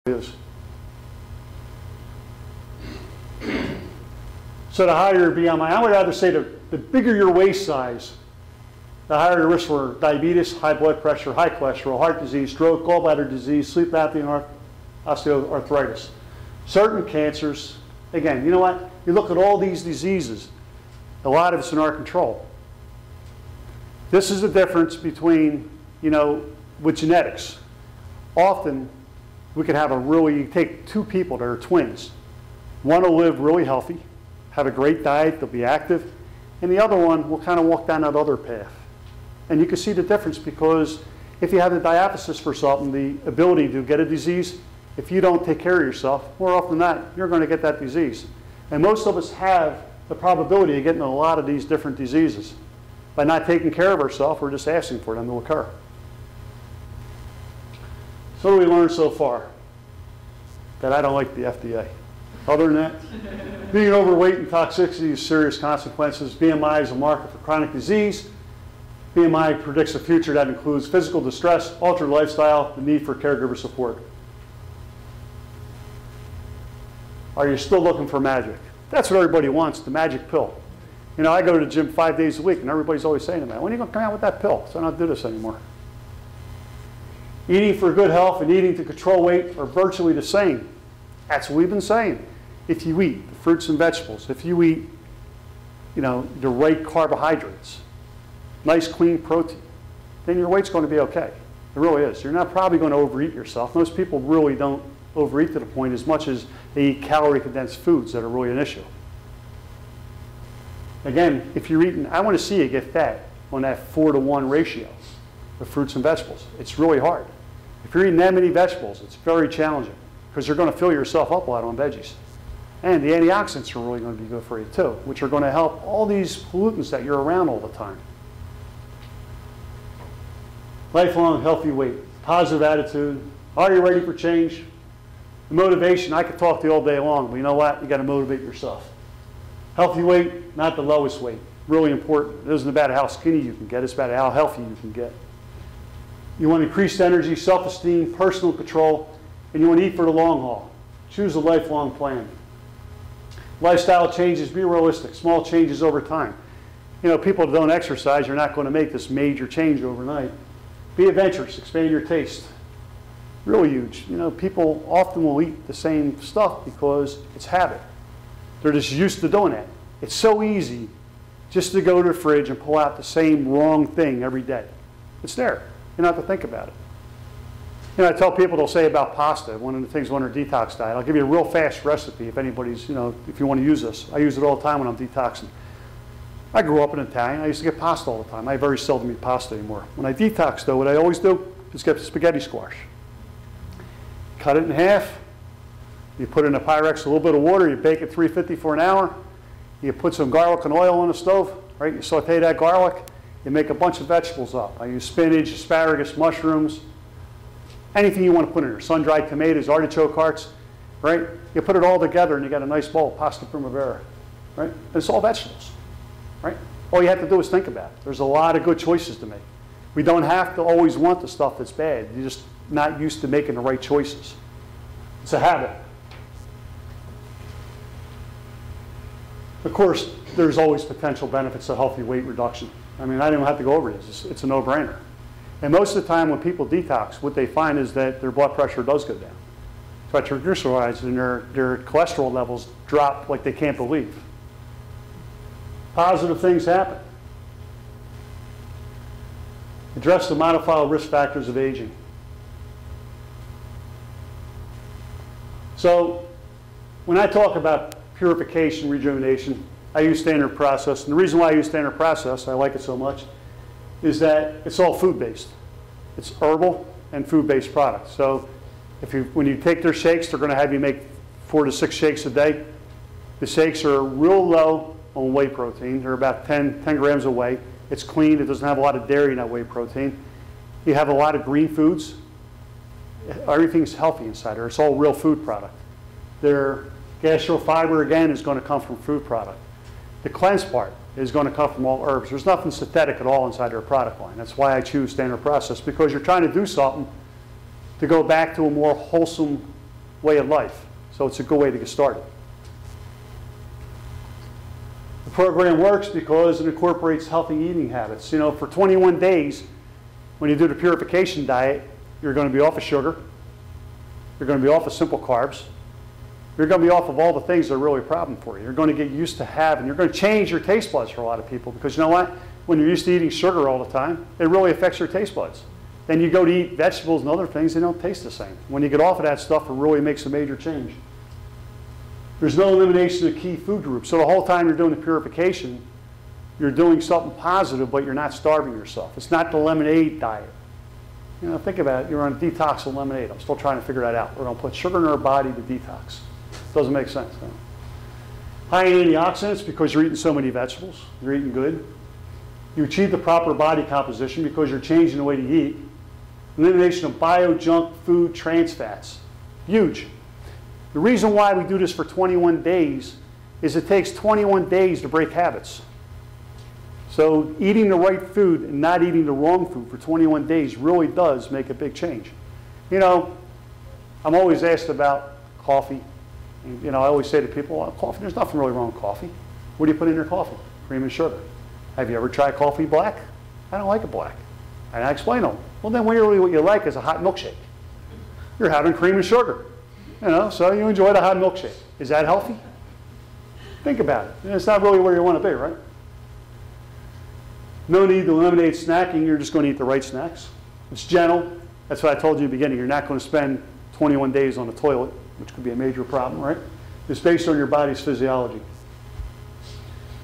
is. So the higher your BMI, I would rather say the bigger your waist size, the higher your risk for diabetes, high blood pressure, high cholesterol, heart disease, stroke, gallbladder disease, sleep apnea, and osteoarthritis. Certain cancers, again, you know what? You look at all these diseases, a lot of it's in our control. This is the difference between, you know, with genetics. Often, we can have you take two people that are twins. One will live really healthy, have a great diet, they'll be active, and the other one will kind of walk down that other path. And you can see the difference because if you have the diathesis for something, the ability to get a disease, if you don't take care of yourself, more often than not, you're going to get that disease. And most of us have the probability of getting a lot of these different diseases. By not taking care of ourselves, we're just asking for them to occur. So what do we learn so far? That I don't like the FDA. Other than that, being overweight and toxicity is serious consequences. BMI is a marker for chronic disease. BMI predicts a future that includes physical distress, altered lifestyle, the need for caregiver support. Are you still looking for magic? That's what everybody wants, the magic pill. You know, I go to the gym 5 days a week, and everybody's always saying to me, when are you going to come out with that pill? So I don't do this anymore. Eating for good health and eating to control weight are virtually the same. That's what we've been saying. If you eat the fruits and vegetables, if you eat, you know, the right carbohydrates, nice clean protein, then your weight's going to be okay. It really is. You're not probably going to overeat yourself. Most people really don't overeat to the point as much as they eat calorie-condensed foods that are really an issue. Again, if you're eating, I want to see you get fat on that 4-to-1 ratio of fruits and vegetables. It's really hard. If you're eating that many vegetables, it's very challenging because you're going to fill yourself up a lot on veggies. And the antioxidants are really going to be good for you too, which are going to help all these pollutants that you're around all the time. Lifelong healthy weight, positive attitude. Are you ready for change? The motivation, I could talk to you all day long, but you know what? You got to motivate yourself. Healthy weight, not the lowest weight. Really important. It isn't about how skinny you can get, it's about how healthy you can get. You want increased energy, self-esteem, personal control, and you want to eat for the long haul. Choose a lifelong plan. Lifestyle changes, be realistic. Small changes over time. You know, people that don't exercise, you're not going to make this major change overnight. Be adventurous, expand your taste. Really huge. You know, people often will eat the same stuff because it's habit. They're just used to doing that. It's so easy just to go to the fridge and pull out the same wrong thing every day. It's there. You don't have to think about it. You know, I tell people, they'll say about pasta, one of the things on their detox diet. I'll give you a real fast recipe if anybody's, you know, if you want to use this. I use it all the time when I'm detoxing. I grew up in Italian. I used to get pasta all the time. I very seldom eat pasta anymore. When I detox, though, what I always do is get spaghetti squash. Cut it in half. You put it in a Pyrex, a little bit of water. You bake it 350 for an hour. You put some garlic and oil on the stove. Right? You saute that garlic. You make a bunch of vegetables up. I use spinach, asparagus, mushrooms, anything you want to put in there. Sun-dried tomatoes, artichoke hearts. Right? You put it all together, and you got a nice bowl of pasta primavera. Right? And it's all vegetables. Right? All you have to do is think about it. There's a lot of good choices to make. We don't have to always want the stuff that's bad. You're just not used to making the right choices. It's a habit. Of course, there's always potential benefits of healthy weight reduction. I mean, I don't have to go over this. It's a no-brainer. And most of the time when people detox, what they find is that their blood pressure does go down. So triglycerides and their cholesterol levels drop like they can't believe. Positive things happen. Address the modifiable risk factors of aging. So when I talk about purification, rejuvenation, I use standard process. And the reason why I use standard process, I like it so much, is that it's all food-based. It's herbal and food-based products. So when you take their shakes, they're going to have you make 4 to 6 shakes a day. The shakes are real low on whey protein. They're about 10 grams of whey. It's clean. It doesn't have a lot of dairy in that whey protein. You have a lot of green foods. Everything's healthy inside there. It's all real food product. Their gastrofiber, again, is going to come from food product. The cleanse part is going to come from all herbs. There's nothing synthetic at all inside their product line. That's why I choose standard process, because you're trying to do something to go back to a more wholesome way of life. So it's a good way to get started. The program works because it incorporates healthy eating habits. You know, for 21 days, when you do the purification diet, you're going to be off of sugar. You're going to be off of simple carbs. You're going to be off of all the things that are really a problem for you. You're going to get used to having, you're going to change your taste buds for a lot of people, because you know what? When you're used to eating sugar all the time, it really affects your taste buds. Then you go to eat vegetables and other things, they don't taste the same. When you get off of that stuff, it really makes a major change. There's no elimination of key food groups. So the whole time you're doing the purification, you're doing something positive, but you're not starving yourself. It's not the lemonade diet. You know, think about it. You're on a detox of lemonade. I'm still trying to figure that out. We're going to put sugar in our body to detox. Doesn't make sense. No. High in antioxidants because you're eating so many vegetables. You're eating good. You achieve the proper body composition because you're changing the way you eat. Elimination of bio-junk food trans fats. Huge. The reason why we do this for 21 days is it takes 21 days to break habits. So eating the right food and not eating the wrong food for 21 days really does make a big change. You know, I'm always asked about coffee. And, you know, I always say to people, well, coffee, there's nothing really wrong with coffee. What do you put in your coffee? Cream and sugar. Have you ever tried coffee black? I don't like it black. And I explain to them, well, then really what you like is a hot milkshake. You're having cream and sugar. You know, so you enjoy the hot milkshake. Is that healthy? Think about it. It's not really where you want to be, right? No need to eliminate snacking. You're just going to eat the right snacks. It's gentle. That's what I told you in the beginning. You're not going to spend 21 days on the toilet, which could be a major problem, right? It's based on your body's physiology.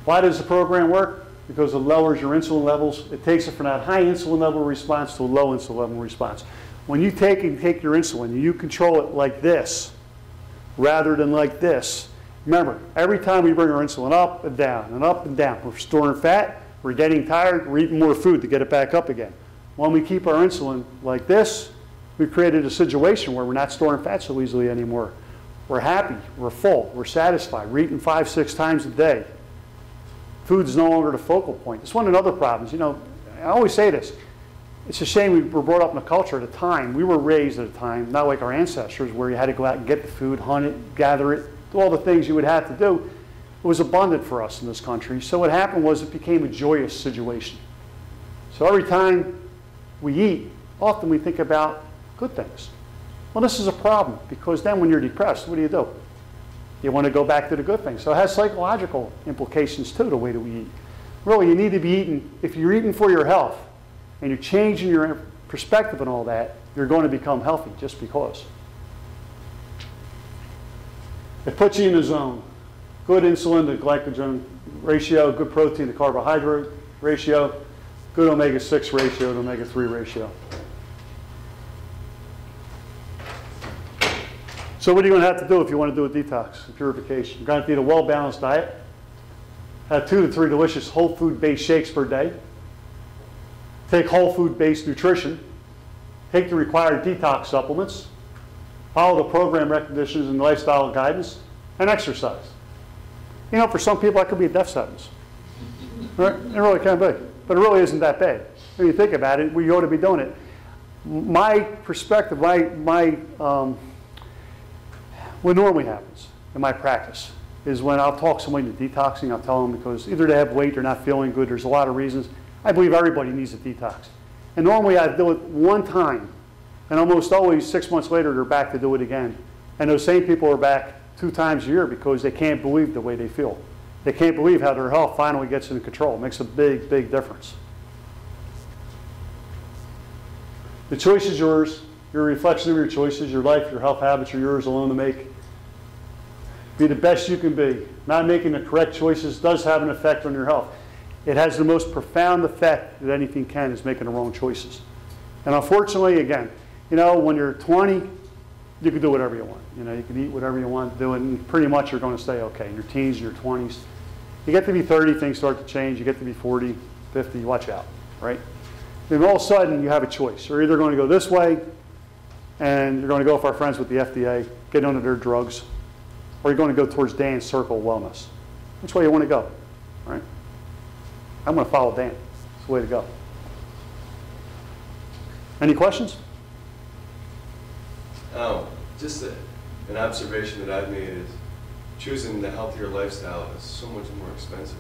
Why does the program work? Because it lowers your insulin levels. It takes it from that high insulin level response to a low insulin level response. When you take your insulin, you control it like this rather than like this. Remember, every time we bring our insulin up and down and up and down, we're storing fat, we're getting tired, we're eating more food to get it back up again. When we keep our insulin like this, we've created a situation where we're not storing fat so easily anymore. We're happy, we're full, we're satisfied, we're eating 5, 6 times a day. Food is no longer the focal point. It's one of the other problems. You know, I always say this. It's a shame we were brought up in a culture at a time. We were raised at a time, not like our ancestors, where you had to go out and get the food, hunt it, gather it, do all the things you would have to do. It was abundant for us in this country. So what happened was it became a joyous situation. So every time we eat, often we think about good things. Well, this is a problem, because then when you're depressed, what do? You want to go back to the good things. So it has psychological implications too, the way that we eat. Really, you need to be eating, if you're eating for your health, and you're changing your perspective and all that, you're going to become healthy just because. It puts you in the zone. Good insulin to glycogen ratio, good protein to carbohydrate ratio, good omega-6 ratio to omega-3 ratio. So what are you going to have to do if you want to do a detox, a purification? You're going to have to eat a well-balanced diet, have 2 to 3 delicious whole food-based shakes per day, take whole food-based nutrition, take the required detox supplements, follow the program recommendations and lifestyle guidance, and exercise. You know, for some people that could be a death sentence. Right? It really can be. But it really isn't that bad. When you think about it, we ought to be doing it. My perspective, what normally happens in my practice is when I'll talk someone into detoxing, I'll tell them because either they have weight, they're not feeling good, there's a lot of reasons. I believe everybody needs a detox. And normally I do it one time, and almost always 6 months later they're back to do it again. And those same people are back 2 times a year because they can't believe the way they feel. They can't believe how their health finally gets into control. It makes a big, big difference. The choice is yours. You're a reflection of your choices. Your life, your health habits are yours alone to make. Be the best you can be. Not making the correct choices does have an effect on your health. It has the most profound effect that anything can, is making the wrong choices. And unfortunately, again, you know, when you're 20, you can do whatever you want. You know, you can eat whatever you want to do, and pretty much you're going to stay okay. In your teens, your 20s. You get to be 30, things start to change. You get to be 40, 50, watch out, right? Then all of a sudden, you have a choice. You're either going to go this way, and you're going to go with our friends with the FDA, get under their drugs, or you're going to go towards Dan's circle of wellness. Which way you want to go, right? I'm going to follow Dan. It's the way to go. Any questions? Oh, just an observation that I've made is choosing the healthier lifestyle is so much more expensive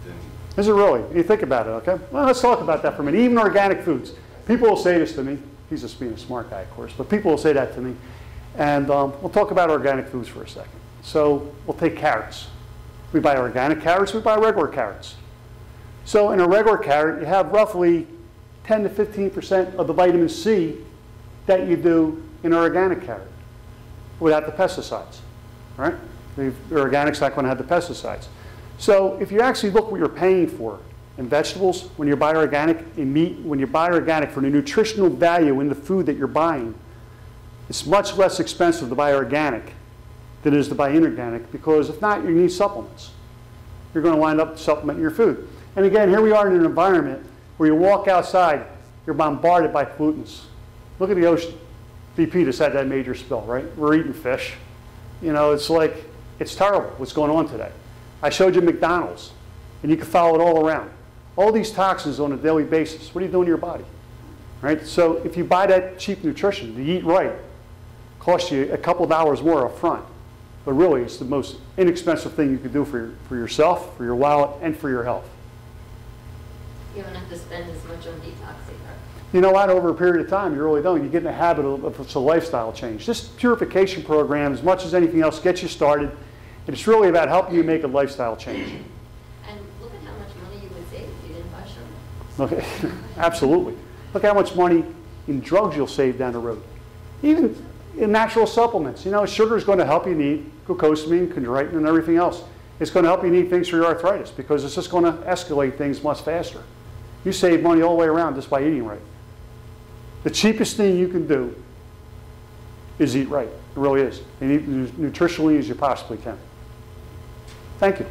than... Is it really? You think about it, okay? Well, let's talk about that for a minute. Even organic foods. People will say this to me. He's just being a smart guy, of course, but people will say that to me. And we'll talk about organic foods for a second. So we'll take carrots. We buy organic carrots, we buy regular carrots. So in a regular carrot, you have roughly 10 to 15% of the vitamin C that you do in an organic carrot without the pesticides, right? The organic's not going to have the pesticides. So if you actually look what you're paying for in vegetables, when you buy organic, in meat, when you buy organic, for the nutritional value in the food that you're buying, it's much less expensive to buy organic than it is to buy inorganic, because if not, you need supplements. You're going to wind up supplementing your food. And again, here we are in an environment where you walk outside, you're bombarded by pollutants. Look at the ocean. BP just had that major spill, right? We're eating fish. You know, it's like, it's terrible what's going on today. I showed you McDonald's, and you can follow it all around. All these toxins on a daily basis. What are you doing to your body? Right? So if you buy that cheap nutrition, to eat right, costs you a couple of dollars more up front. But really, it's the most inexpensive thing you can do for yourself, for your wallet, and for your health. You don't have to spend as much on detox either. You know what? Over a period of time, you really don't. You get in the habit of it's a lifestyle change. This purification program, as much as anything else, gets you started. And it's really about helping you make a lifestyle change. And look at how much money you would save if you didn't buy sugar. Okay, absolutely. Look how much money in drugs you'll save down the road. Even in natural supplements. You know, sugar is going to help you need glucosamine, chondroitin, and everything else. It's going to help you need things for your arthritis, because it's just going to escalate things much faster. You save money all the way around just by eating right. The cheapest thing you can do is eat right. It really is. And eat nutritionally as you possibly can. Thank you.